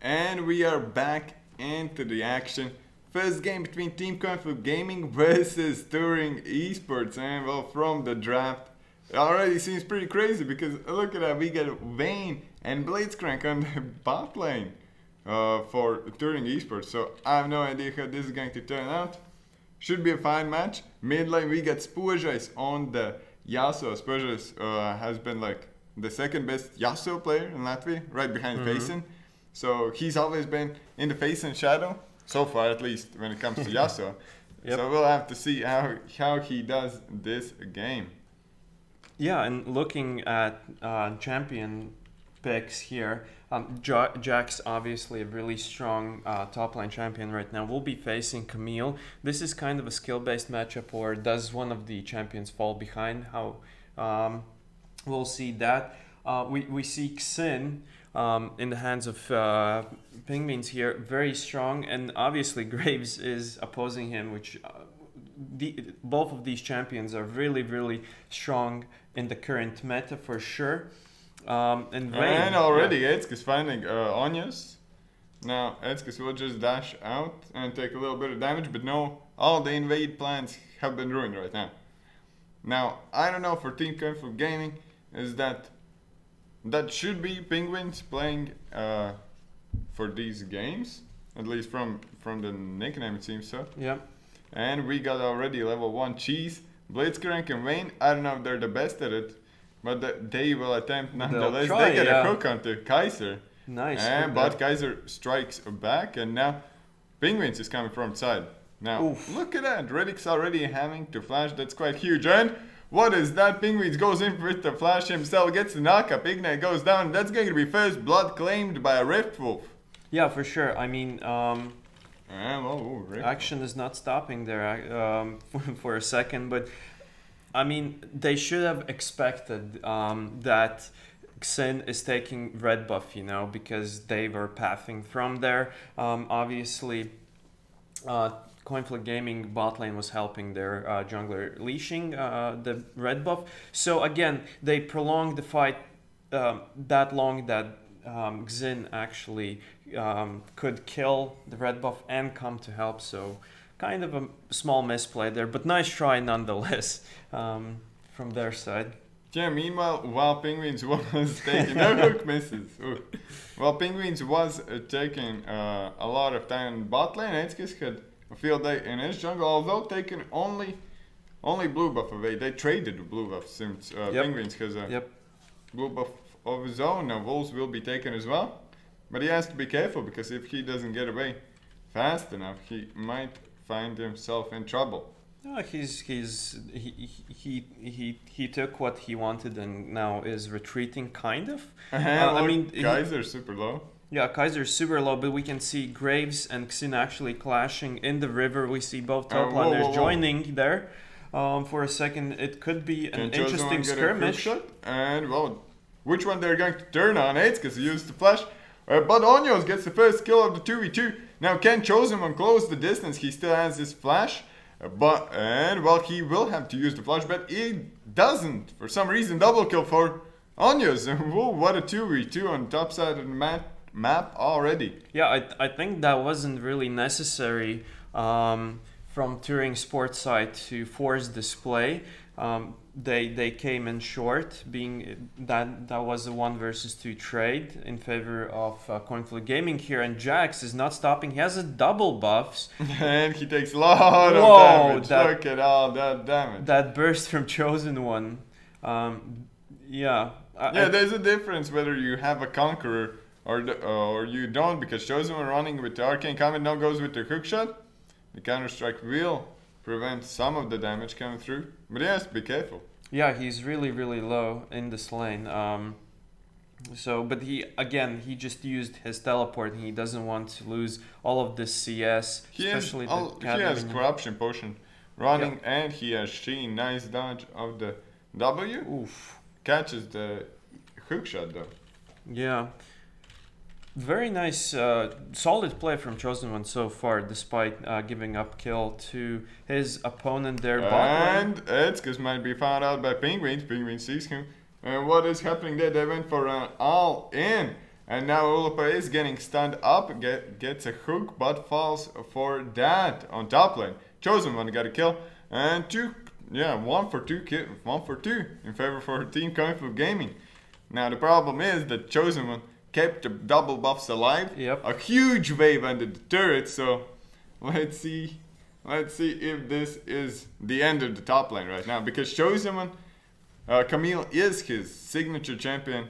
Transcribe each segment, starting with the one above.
And we are back into the action. First game between Team Conflict Gaming versus Touring Esports. And well, from the draft, it already seems pretty crazy because look at that. We get Vayne and Blitzcrank on the bot lane for Touring Esports. So I have no idea how this is going to turn out. Should be a fine match. Mid lane, we get Spurjais on the Yasuo. Spurjais has been like the second best Yasuo player in Latvia, right behind Faison. So he's always been in the Faison shadow, so far at least, when it comes to Yasuo. So we'll have to see how he does this game. Yeah, and looking at champion picks here, Jack's obviously a really strong top line champion right now. We'll be facing Camille. This is kind of a skill-based matchup, or does one of the champions fall behind? How we'll see that. We see Xin in the hands of Penguins here, very strong, and obviously Graves is opposing him, which both of these champions are really strong in the current meta for sure. And already Etzk is finding Onyas. Now Etzk will just dash out and take a little bit of damage, but no, all the invade plans have been ruined right now. Now I don't know for Team Conflict Gaming is that should be Penguins playing for these games, at least from the nickname it seems so. Yeah. And we got already level 1 Cheese, Blitzcrank and Vayne. I don't know if they're the best at it, but they will attempt nonetheless. They get a hook onto Kaiser. Nice. But Kaiser strikes back, and now Penguins is coming from side. Now look at that, Riddick's already having to flash. That's quite huge. And what is that? Penguins goes in with the flash himself, gets the knockup, Ignite goes down. That's going to be first blood claimed by a Rift Wolf. Yeah, for sure. I mean, Rift action is not stopping there for a second, but I mean, they should have expected that Xin is taking red buff, you know, because they were pathing from there. Obviously, Conflict Gaming bot lane was helping their jungler leashing the red buff. So again, they prolonged the fight that long that Xin actually could kill the red buff and come to help. So kind of a small misplay there, but nice try nonetheless from their side. Yeah, meanwhile, while Penguins was taking... no hook misses. While Penguins was taking a lot of time in bot lane, Etzkis had a field day in his jungle, although taking only blue buff away. They traded the blue buff since Penguins has a blue buff of his own. Now Wolves will be taken as well, but he has to be careful because if he doesn't get away fast enough, he might find himself in trouble. No, he took what he wanted and now is retreating kind of. I mean, Kaiser's super low. Yeah, Kaiser's super low, but we can see Graves and Xin actually clashing in the river. We see both top laners joining there. For a second, it could be an interesting skirmish. And well, which one they're going to turn on? It's because he used the flash. But Onyos gets the first kill of the 2v2. Now can Chosen One close the distance? He still has his flash. Well, he will have to use the flash, but he doesn't. For some reason, double kill for Onyos. Whoa, what a 2v2 on the top side of the map already. Yeah, I think that wasn't really necessary from Touring Sports side to force display. They came in short, being that was a 1 versus 2 trade in favor of Conflict Gaming here, and Jax is not stopping. He has a double buffs. And he takes a lot of damage. Look at all that damage. That burst from Chosen One. There's a difference whether you have a Conqueror or you don't, because Chosen One running with the Arcane Comet now goes with the hookshot. The Counter-Strike will prevent some of the damage coming through, but he has to be careful. Yeah, he's really low in this lane. But he just used his teleport, and he doesn't want to lose all of this CS. He has Corruption Potion running, and he has Sheen. Nice dodge of the W. Oof. Catches the hookshot though. Yeah. Very nice, solid play from Chosen One so far, despite giving up kill to his opponent there. And Etzkis might be found out by Penguins. Penguins sees him. And what is happening there? They went for an all-in. And now Ulapa is getting stunned up, gets a hook, but falls for that on top lane. Chosen One got a kill, and 1 for 2 in favor for Team Kung Fu Gaming. Now the problem is that Chosen One kept the double buffs alive. Yep. A huge wave under the turret, so let's see if this is the end of the top lane right now, because Chosen One, Camille is his signature champion.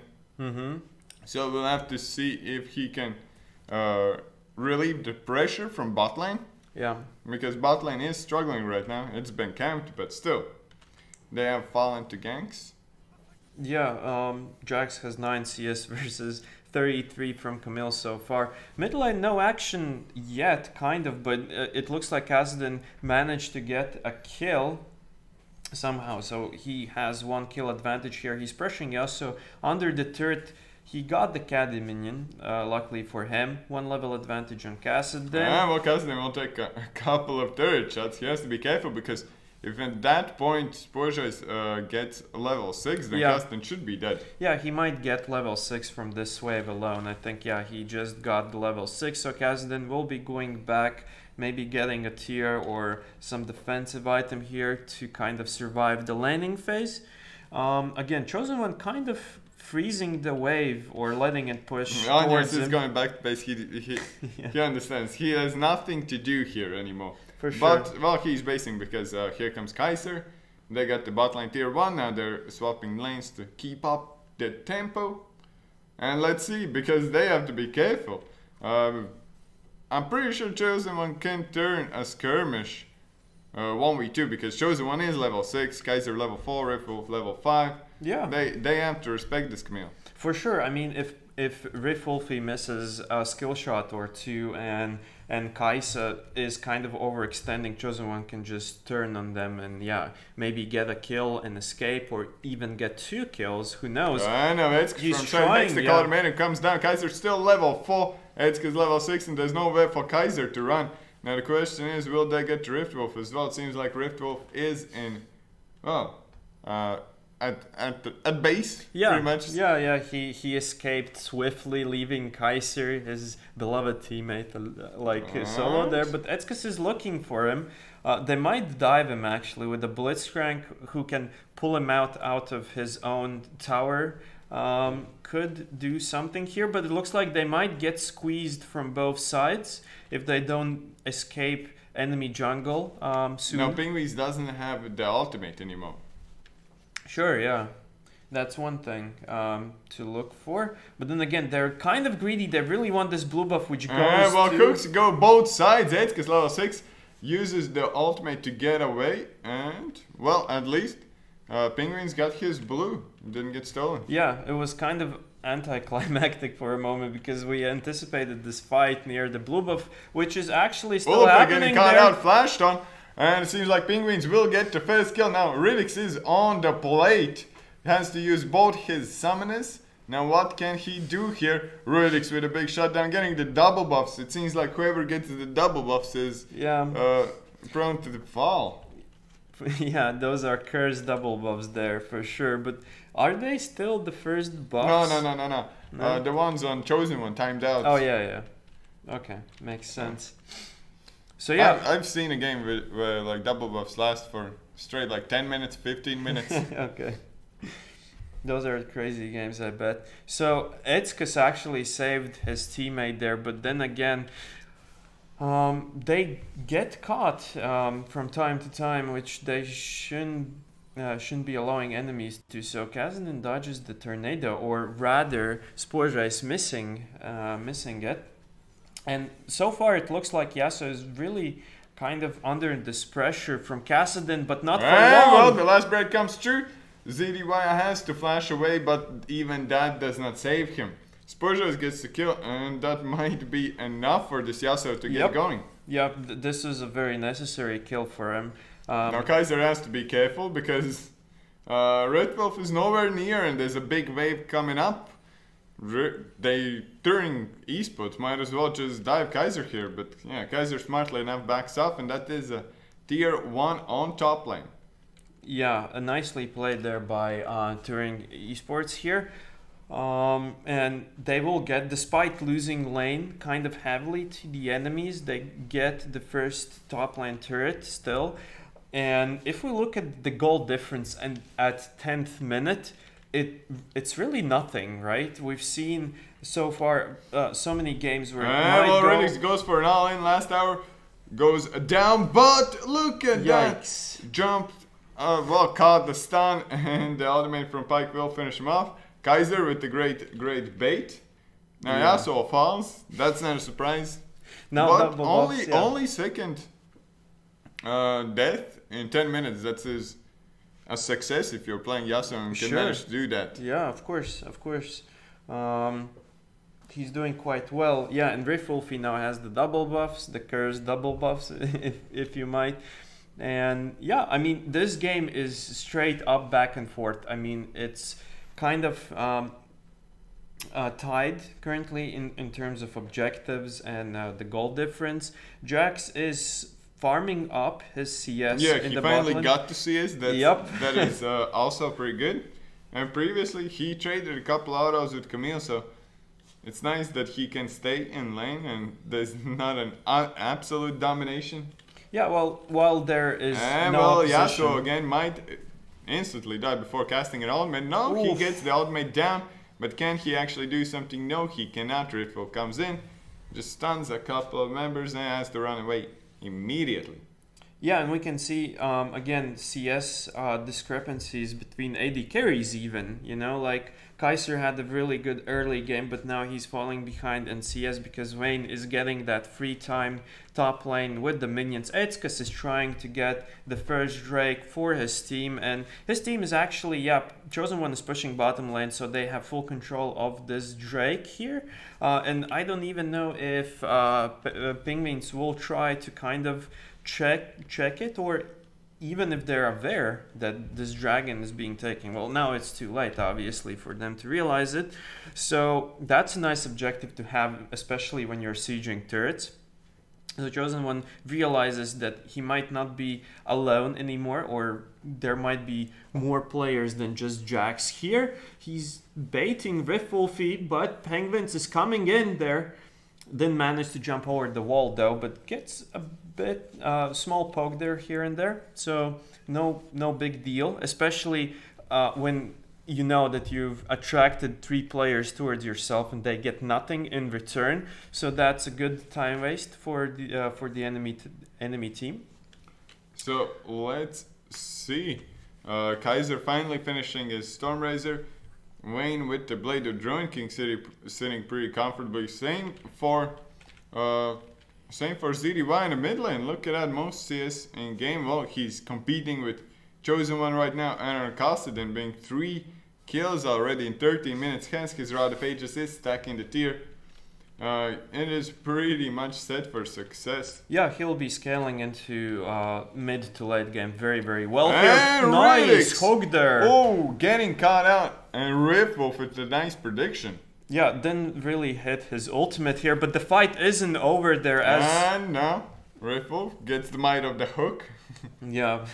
So we'll have to see if he can relieve the pressure from bot lane. Yeah. Because bot lane is struggling right now. It's been camped, but still. They have fallen to ganks. Yeah, Jax has 9 CS versus 33 from Camille so far. Mid lane, no action yet, kind of, but it looks like Kasdin managed to get a kill somehow. So he has 1 kill advantage here. He's pressuring Yasuo under the turret. He got the Caddy minion, luckily for him. 1 level advantage on Kasdin. Yeah, well, Kasdin will take a couple of turret shots. He has to be careful, because if at that point Sporja gets level 6, then Kasdin should be dead. Yeah, he might get level 6 from this wave alone. I think, yeah, he just got the level 6, so Kasdin will be going back, maybe getting a tier or some defensive item here to kind of survive the laning phase. Again, Chosen One kind of freezing the wave or letting it push towards him. Is going back to base. He understands. He has nothing to do here anymore. For sure. But, well, he's basing because here comes Kaiser. They got the bot lane tier 1. Now they're swapping lanes to keep up the tempo. And let's see, because they have to be careful. I'm pretty sure Chosen One can turn a skirmish 1v2, because Chosen One is level 6, Kaiser level 4, Riftwolf level 5. Yeah. They have to respect this, Camille. For sure. I mean, if Riftwolfy misses a skill shot or 2 and Kaisa is kind of overextending, Chosen One can just turn on them and maybe get a kill and escape, or even get 2 kills. Who knows? I know, Etzka's from trying, next to Colorado comes down. Kaiser's still level 4, Etzka's level 6, and there's no way for Kaiser to run. Now the question is, will they get to Riftwolf as well? It seems like Riftwolf is in, at base, pretty much. Yeah, he escaped swiftly, leaving Kaiser, his beloved teammate, solo there. But Etzkas is looking for him. They might dive him actually with a Blitzcrank, who can pull him out of his own tower. Could do something here, but it looks like they might get squeezed from both sides if they don't escape enemy jungle soon. No, Penguins doesn't have the ultimate anymore. Sure, yeah. That's one thing to look for. But then again, they're kind of greedy. They really want this blue buff, which goes Cooks go both sides. Etzka's level 6 uses the ultimate to get away. And, well, at least Penguins got his blue. Didn't get stolen. Yeah, it was kind of anticlimactic for a moment, because we anticipated this fight near the blue buff, which is actually still happening. Getting caught out, flashed on. And it seems like Penguins will get the first kill. Now Ridix is on the plate. He has to use both his summoners. Now what can he do here? Ridix with a big shutdown, getting the double buffs. It seems like whoever gets the double buffs is prone to the fall. Yeah, those are cursed double buffs there for sure. But are they still the first buffs? No. The ones on Chosen One timed out. Oh yeah. Okay, makes sense. So yeah, I've seen a game where like double buffs last for straight like 10 minutes, 15 minutes. Okay. Those are crazy games, I bet. So Etzkas actually saved his teammate there, but then again, they get caught from time to time, which they shouldn't be allowing enemies to. So Kasdin dodges the tornado, or rather, Sporja is missing it. And so far, it looks like Yasuo is really kind of under this pressure from Kasdin, but not for long. Well, the last break comes true. ZDY has to flash away, but even that does not save him. Sporja gets the kill, and that might be enough for this Yasuo to get going. Yep, this is a very necessary kill for him. Now Kaiser has to be careful, because Red Wolf is nowhere near, and there's a big wave coming up. During eSports might as well just dive Kaiser here, but yeah, Kaiser smartly enough backs up, and that is a tier 1 on top lane. Yeah, nicely played there by Turing eSports here. And they will get, despite losing lane kind of heavily to the enemies, they get the first top lane turret still. And if we look at the goal difference and at 10th minute, it's really nothing, right? We've seen so far so many games where and already goes for an all-in last hour, goes down, but look at Yikes. that jump. Well, caught the stun, and the ultimate from Pike will finish him off. Kaiser with the great bait. Now Yasuo falls. That's not a surprise. No, but only second death in 10 minutes. That's a success if you're playing Yasuo and can manage to do that. Yeah, of course. He's doing quite well. Yeah, and Riftwolf now has the double buffs, the cursed double buffs, if you might. And yeah, I mean, this game is straight up back and forth. I mean, it's kind of tied currently in terms of objectives and the goal difference. Jax is farming up his CS. Yeah, in he the finally bottom. got to CS. That is also pretty good. And previously he traded a couple autos with Camille, so it's nice that he can stay in lane and there's not an absolute domination. Yeah, well, while there is and no well, opposition. Yasuo again might instantly die before casting an ultimate. No, Oof. he gets the ultimate down, but can he actually do something? No, he cannot. Riftwolf comes in, just stuns a couple of members and has to run away immediately. Yeah, and we can see again CS discrepancies between AD carries even, you know, like Kaiser had a really good early game, but now he's falling behind in CS because Vayne is getting that free time top lane with the minions. Etzkas is trying to get the first Drake for his team, and his team is actually, Chosen One is pushing bottom lane, so they have full control of this Drake here. And I don't even know if Penguins will try to kind of check it, or even if they're aware that this dragon is being taken. Well, now it's too late, obviously, for them to realize it. So that's a nice objective to have, especially when you're sieging turrets. The Chosen One realizes that he might not be alone anymore, or there might be more players than just Jax here. He's baiting Riftwolf, but Penguins is coming in there. Didn't manage to jump over the wall though, but gets a bit small poke there here and there. So no big deal, especially when you know that you've attracted 3 players towards yourself and they get nothing in return. So that's a good time waste for the enemy team. So let's see. Kaiser finally finishing his Stormraiser. Vayne with the Blade of Drone King sitting pretty comfortably. Same for ZDY in the mid lane. Look at that, most CS in game. Well, he's competing with Chosen One right now, and Castleton being 3 kills already in 13 minutes. Hence his Rod of Ages is stacking the tier. It is pretty much set for success. Yeah, he'll be scaling into mid to late game very well. And nice hook there. Oh, getting caught out. And Riftwolf with a nice prediction. Yeah, didn't really hit his ultimate here, but the fight isn't over there as... And now, Riftwolf gets the might of the hook. Yeah.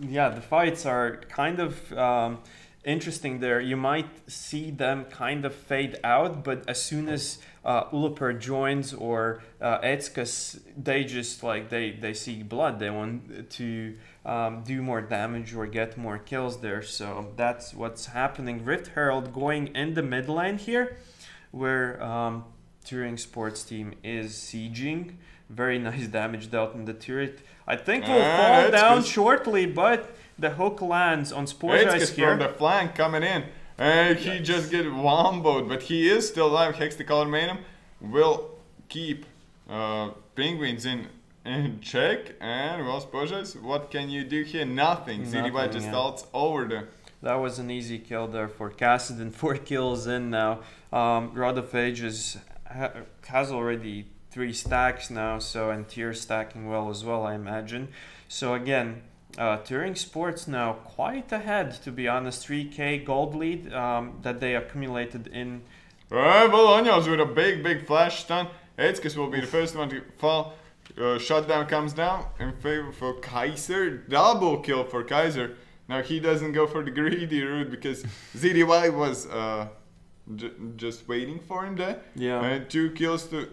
Yeah, the fights are kind of interesting there. You might see them kind of fade out, but as soon as Uluper joins or Etzkas, they just like, they see blood. They want to do more damage or get more kills there. So that's what's happening. Rift Herald going in the mid lane here, where Turing Sports team is sieging. Very nice damage dealt in the turret. I think will fall down shortly, but the hook lands on Sportgeist here. From the flank coming in. And he just get womboed, but he is still alive. Hextacolored Mayhem will keep Penguins in check. And well, Sportgeist, what can you do here? Nothing. ZDY just ults over there. That was an easy kill there for Cassidy. 4 kills in now. Rod of Ages has already 3 stacks now, so, and tier stacking well as well, I imagine. So again, Turing Sports now quite ahead, to be honest. 3k gold lead that they accumulated in. Bologna's with a big flash stun. Etzkas will be the first one to fall. Shutdown comes down in favor for Kaiser. Double kill for Kaiser. Now he doesn't go for the greedy route because ZDY was just waiting for him there. Yeah. And 2 kills to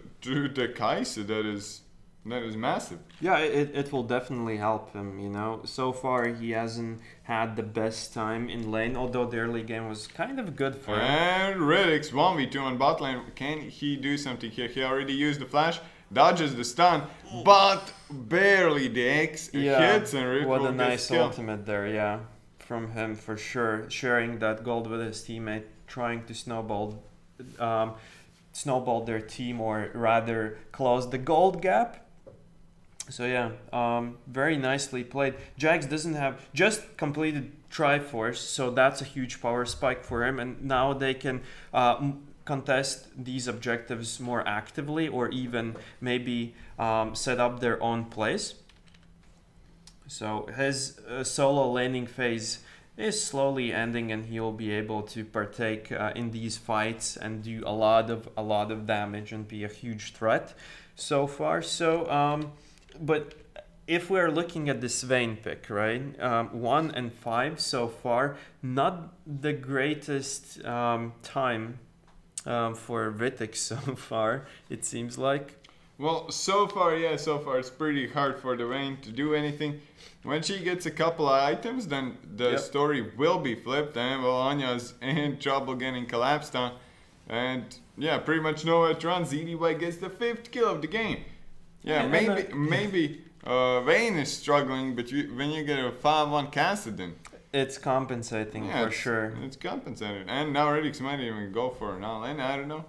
the Kaiser. That is massive. Yeah, it will definitely help him, you know. So far, he hasn't had the best time in lane, although the early game was kind of good for him. And Riddick's 1v2 on bot lane. Can he do something here? He already used the flash, dodges the stun, but barely the X hits and Rick what a will nice get ultimate there, yeah. From him, for sure. Sharing that gold with his teammate, trying to snowball their team, or rather close the gold gap. So yeah, very nicely played. Jax doesn't have just completed Triforce, so that's a huge power spike for him, and now they can contest these objectives more actively, or even maybe set up their own plays. So his solo laning phase is slowly ending, and he'll be able to partake in these fights and do a lot of damage and be a huge threat so far. So but if we're looking at the Swain pick, right, 1 and 5 so far, not the greatest time for Vitic so far, it seems like. Well, so far it's pretty hard for the Vayne to do anything. When she gets a couple of items, then the story will be flipped, and well, Anya's in trouble getting collapsed on. And yeah, pretty much nowhere to run. ZDY gets the 5th kill of the game. Yeah, maybe Vayne is struggling, but when you get a 5-1 Kassadin, it's compensating for sure. It's compensated. And now Riddick might even go for an all-in, I don't know.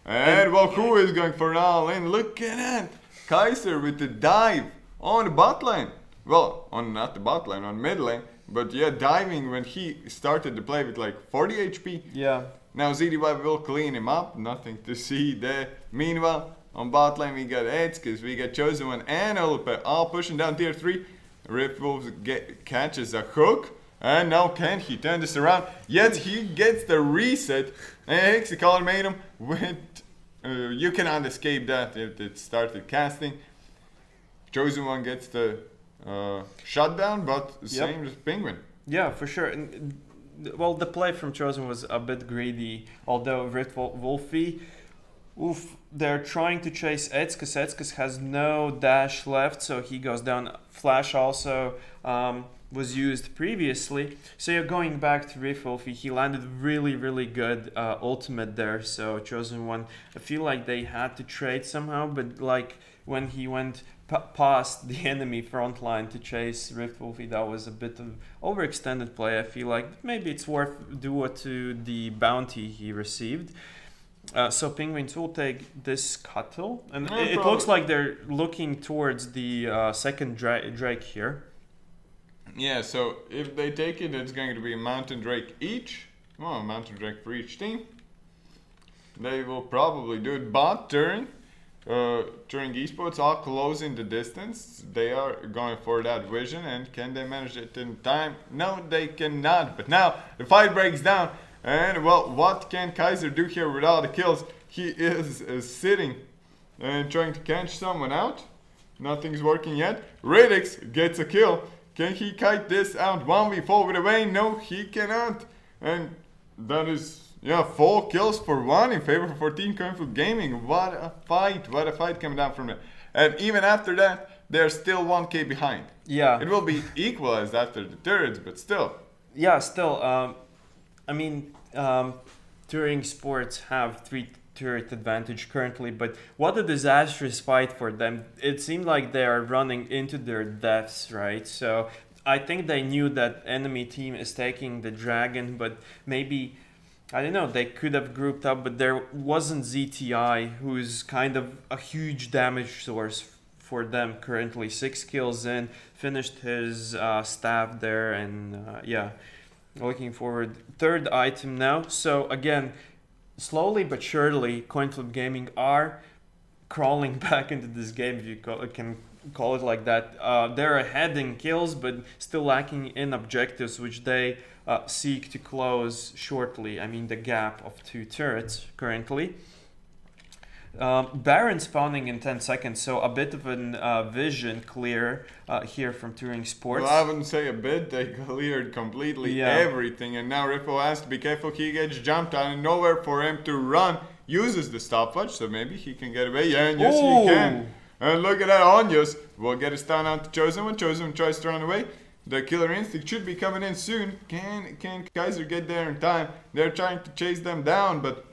And well, who is going for an all-in? Look at that! Kaiser with the dive on the bot lane. Well, not the bot lane, on mid lane. But yeah, diving when he started the play with like 40 HP. Yeah. Now ZDY will clean him up, nothing to see there. Meanwhile, on bot lane we got Edskas, we got Chosen One and Olupe all pushing down tier 3. Rip Wolves catches a hook. And now can he turn this around? Yet he gets the reset. And Hexicaller made him with... you cannot escape that if it started casting. Chosen One gets the shutdown, but same as Penguin. Yeah, for sure. And, well, the play from Chosen was a bit greedy, although Rit Wolfie, they're trying to chase Edskas. Edskas has no dash left, so he goes down. Flash also was used previously. So you're going back to Riff Wolfie. He landed really good ultimate there. So Chosen One, I feel like they had to trade somehow, but like when he went past the enemy front line to chase Rift Wolfie, that was a bit of overextended play. I feel like maybe it's worth duo to the bounty he received. So Penguins will take this Cuttle, and it looks like they're looking towards the second Drake here. Yeah, so if they take it, it's going to be a Mountain Drake each. Well, a Mountain Drake for each team. They will probably do it bot during eSports, all closing the distance. They are going for that vision, and can they manage it in time? No, they cannot. But now the fight breaks down, and well, what can Kaiser do here with all the kills? He is sitting and trying to catch someone out. Nothing's working yet. Riddick gets a kill. Can he kite this out 1v4 with a Vayne? No, he cannot. And that is, yeah, 4 kills for 1 in favor for Team Conflict Gaming. What a fight coming down from it. And even after that, they're still 1k behind. Yeah. It will be equalized after the turrets, but still. Yeah, still. I mean, touring sports have 3 turret advantage currently, but what a disastrous fight for them. It seemed like they are running into their deaths, right? So I think they knew that enemy team is taking the dragon, but maybe, I don't know, they could have grouped up, but there wasn't ZTI, who's kind of a huge damage source for them currently. 6 kills in, finished his staff there, and yeah, looking forward. 3rd item now. So again, slowly but surely, Coinflip Gaming are crawling back into this game, if you can call it like that. They're ahead in kills, but still lacking in objectives, which they seek to close shortly. I mean, the gap of 2 turrets currently. Baron spawning in 10 seconds, so a bit of an vision clear here from Touring Sports. Well, I wouldn't say a bit, they cleared completely everything, and now Ripple has to be careful. He gets jumped on and nowhere for him to run. Uses the stopwatch, so maybe he can get away. Yeah, and yes, he can. And look at that, Onyos will get a stun on to Chosen when Chosen tries to run away. The Killer Instinct should be coming in soon. Can Kaiser get there in time? They're trying to chase them down, but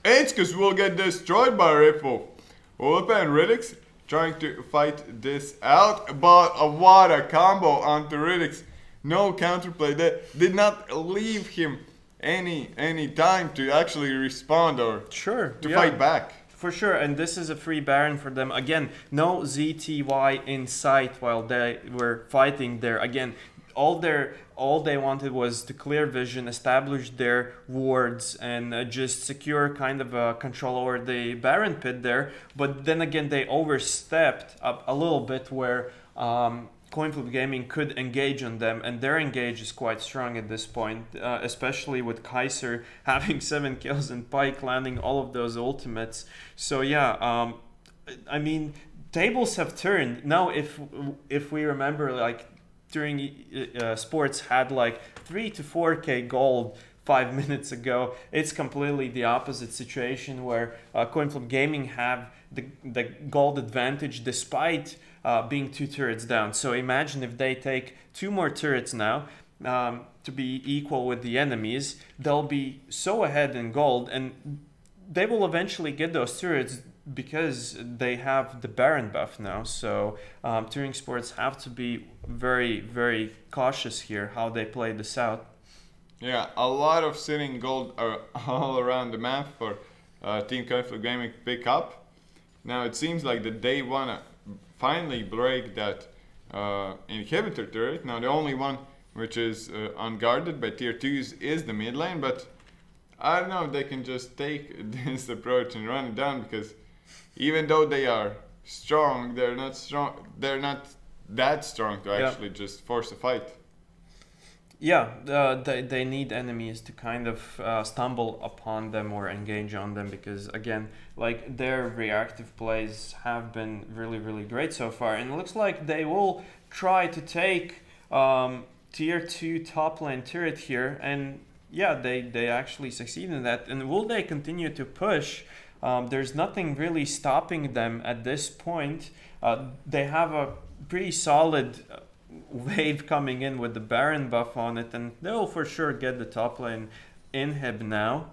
Hks will get destroyed by Ripple. Ulipa and Ridix trying to fight this out, but what a combo onto Ridix. No counterplay there. Did not leave him any time to actually respond or to fight back. For sure, and this is a free Baron for them. Again, no ZTY in sight while they were fighting there. Again, all they wanted was to clear vision, establish their wards, and just secure kind of a control over the Baron pit there. But then again, they overstepped a little bit where Coinflip Gaming could engage on them, and their engage is quite strong at this point, especially with Kaiser having 7 kills and Pike landing all of those ultimates. So yeah, I mean, tables have turned. Now if we remember, like, Touring Sports had like 3 to 4k gold 5 minutes ago, it's completely the opposite situation where Coinflip Gaming have the gold advantage despite being 2 turrets down. So imagine if they take 2 more turrets now to be equal with the enemies, they'll be so ahead in gold, and they will eventually get those turrets because they have the Baron buff now. So Touring Sports have to be very, very cautious here how they play this out. Yeah, a lot of sitting gold all around the map for Team Coinflip Gaming to pick up. Now it seems like that they want to finally break that inhibitor turret. Now the only one which is unguarded by tier 2s is the mid lane, but I don't know if they can just take this approach and run it down, because even though they are strong, they're not that strong to actually just force a fight. Yeah, they need enemies to kind of stumble upon them or engage on them, because again, like, their reactive plays have been really, really great so far, and it looks like they will try to take tier 2 top lane turret here, and yeah, they actually succeed in that. And will they continue to push? There's nothing really stopping them at this point. They have a pretty solid wave coming in with the Baron buff on it, and they'll for sure get the top lane inhib now.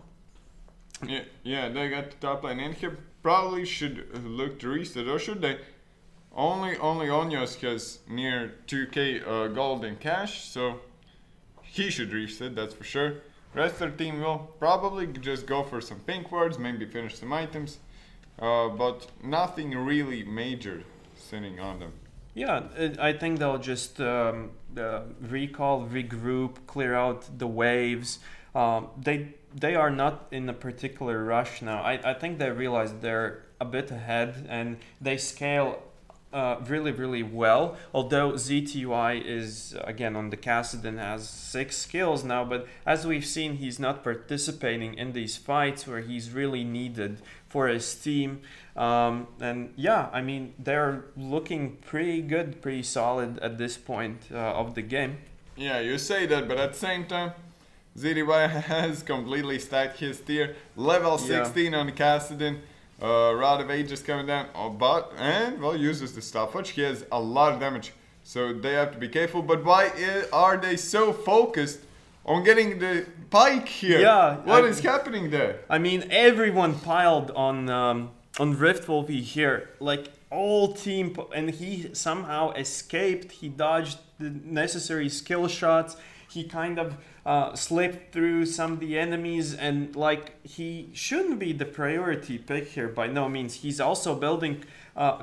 Yeah, they got the top lane inhib. Probably should look to reset, or should they? Only Onyos has near 2k gold in cash, so he should reset, that's for sure. Rest of their team will probably just go for some pink wards, maybe finish some items, but nothing really major sitting on them. Yeah, I think they'll just recall, regroup, clear out the waves. They are not in a particular rush now. I think they realize they're a bit ahead, and they scale really, really well. Although ZTY is, again, on the Kassadin, has 6 skills now, but as we've seen, he's not participating in these fights where he's really needed for his team. And yeah, I mean, they're looking pretty good, pretty solid at this point of the game. Yeah, you say that, but at the same time, ZTY has completely stacked his tier. Level 16 on the Kassadin. Rod of Ages coming down, well, uses the stopwatch. He has a lot of damage, so they have to be careful. But why are they so focused on getting the Pike here? Yeah, what is happening there? I mean, everyone piled on Rift Wolfie here, like all team, and he somehow escaped. He dodged the necessary skill shots. He kind of slipped through some of the enemies, and like, he shouldn't be the priority pick here by no means. He's also building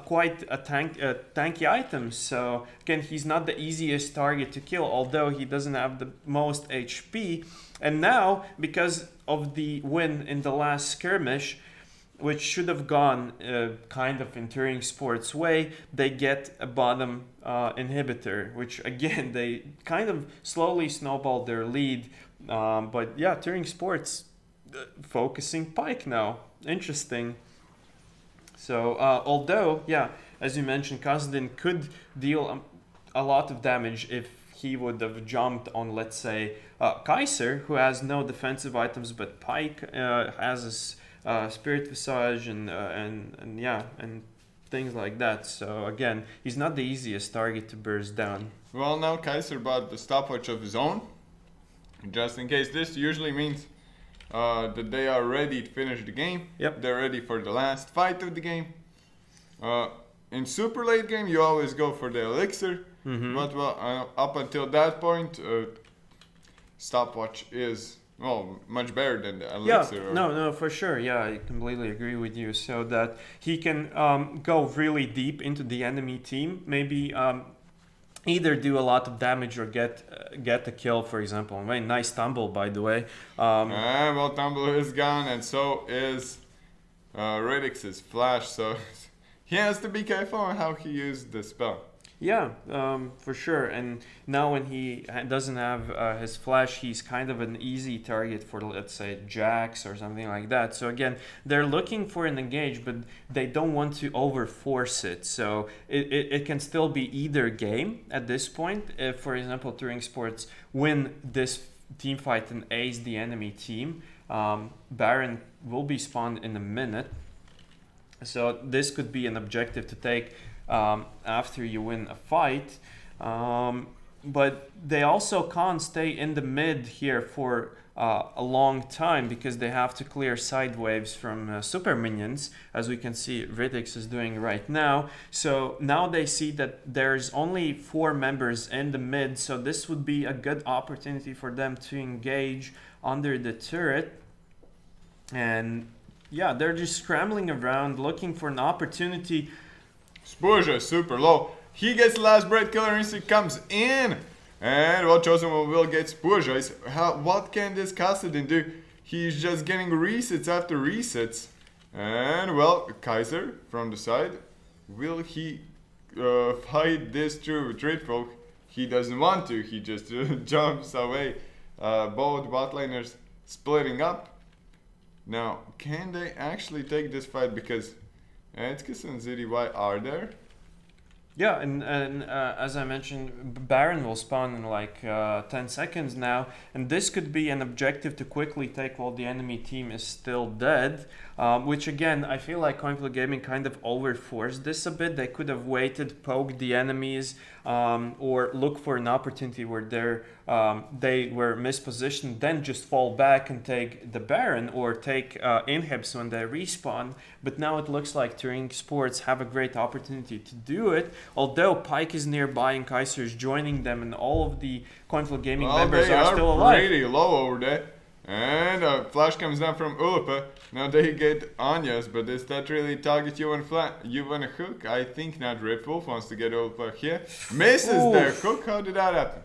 quite a tanky items, so again, he's not the easiest target to kill, although he doesn't have the most HP. And now, because of the win in the last skirmish, which should have gone kind of in Touring Sports' way, they get a bottom inhibitor, which again, they kind of slowly snowballed their lead. But yeah, Touring Sports focusing Pike now. Interesting. So although, yeah, as you mentioned, Kasdin could deal a lot of damage if he would have jumped on, let's say, Kaiser, who has no defensive items, but Pike has his Spirit Visage and yeah, and things like that. So again, he's not the easiest target to burst down. Well, now Kaiser bought the stopwatch of his own, just in case. This usually means that they are ready to finish the game. Yep. They're ready for the last fight of the game. In super late game, you always go for the elixir. But well, up until that point, stopwatch is much better than the elixir. Yeah, no, for sure. Yeah, I completely agree with you. So that he can go really deep into the enemy team, maybe either do a lot of damage or get a kill, for example. Very nice tumble, by the way. Well, tumble is gone, and so is Riddick's flash. So he has to be careful on how he used the spell. Yeah, for sure. And now when he doesn't have his flash, he's kind of an easy target for, let's say, Jax or something like that. So again, they're looking for an engage, but they don't want to overforce it. So it can still be either game at this point. If, for example, Turing Sports win this team fight and ace the enemy team, Baron will be spawned in a minute. So this could be an objective to take after you win a fight, but they also can't stay in the mid here for a long time because they have to clear side waves from super minions, as we can see Riddick's is doing right now. So now they see that there's only 4 members in the mid, so this would be a good opportunity for them to engage under the turret. And yeah, they're just scrambling around looking for an opportunity. Spurja is super low. He gets the last breath, Killer Instinct comes in. And well, Chosen One will get Spurja. What can this Kassadin do? He's just getting resets after resets. And well, Kaiser from the side. Will he fight this through Dreadfolk? He doesn't want to. He just jumps away. Both bot laners splitting up. Now, can they actually take this fight? Because Edkis and ZDY are there. Yeah, and as I mentioned, Baron will spawn in like 10 seconds now, and this could be an objective to quickly take while the enemy team is still dead, which again, I feel like Conflict Gaming kind of overforced this a bit. They could have waited, poked the enemies, or look for an opportunity where they were mispositioned, then just fall back and take the Baron or take inhibs when they respawn. But now it looks like Turing Sports have a great opportunity to do it. Although Pike is nearby and Kaiser is joining them, and all of the Conflict Gaming members are still alive. They are pretty low over there. And flash comes down from Ulpa. Now they get Anya's, but does that really target you on a hook? I think not. Red Wolf wants to get Ulpa here. Misses their hook. How did that happen?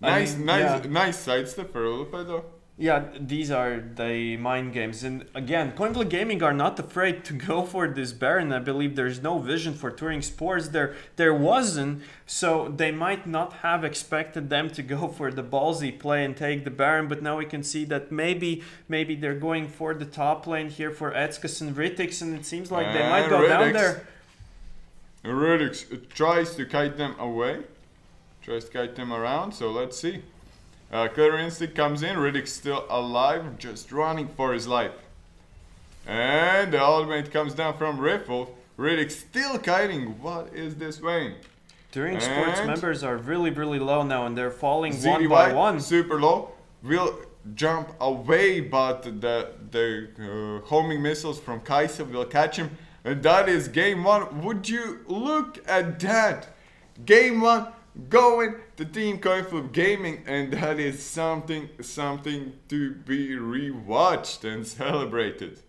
Nice sidestep for Ulpa though. Yeah, these are the mind games. And again, Conflict Gaming are not afraid to go for this Baron. I believe there's no vision for Turing Sports. There wasn't, so they might not have expected them to go for the ballsy play and take the Baron. But now we can see that maybe they're going for the top lane here for Etskas and Ritix, and it seems like they might go down there. Ritix tries to kite them away. Tries to kite them around, so let's see. Killer Instinct comes in, Riddick's still alive, just running for his life. And the ultimate comes down from Riffle. Riddick still kiting. What is this Wayne? Turing Sports members are really low now, and they're falling ZDY, one by one. Super low. Will jump away, but the homing missiles from Kaisa will catch him. And that is game 1. Would you look at that? Game 1. Going to Team Conflict Gaming, and that is something to be rewatched and celebrated.